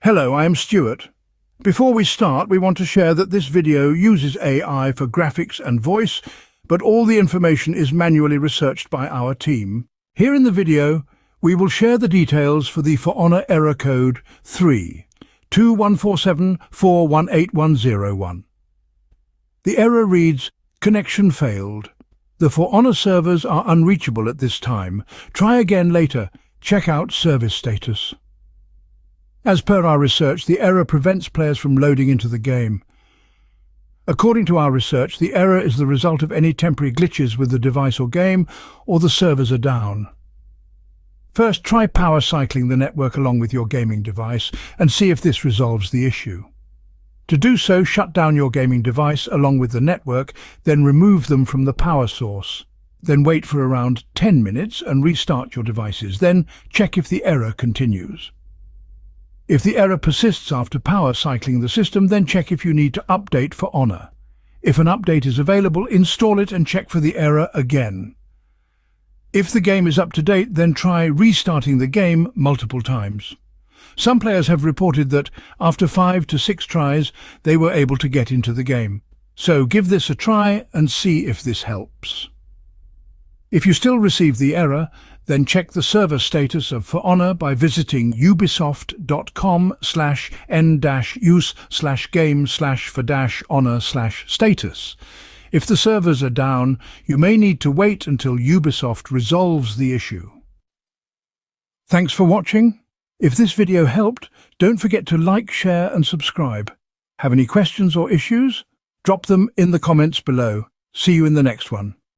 Hello, I am Stuart. Before we start, we want to share that this video uses AI for graphics and voice, but all the information is manually researched by our team. Here in the video, we will share the details for the For Honor error code 3.2.147.418.101. The error reads, "Connection failed. The For Honor servers are unreachable at this time. Try again later. Check out service status." As per our research, the error prevents players from loading into the game. According to our research, the error is the result of any temporary glitches with the device or game, or the servers are down. First, try power cycling the network along with your gaming device and see if this resolves the issue. To do so, shut down your gaming device along with the network, then remove them from the power source. Then wait for around 10 minutes and restart your devices. Then check if the error continues. If the error persists after power cycling the system, then check if you need to update For Honor. If an update is available, install it and check for the error again. If the game is up to date, then try restarting the game multiple times. Some players have reported that after 5 to 6 tries, they were able to get into the game. So give this a try and see if this helps. If you still receive the error, then check the server status of For Honor by visiting ubisoft.com/n-use/game/for-honor/status. If the servers are down, you may need to wait until Ubisoft resolves the issue. Thanks for watching. If this video helped, don't forget to like, share and subscribe. Have any questions or issues? Drop them in the comments below. See you in the next one.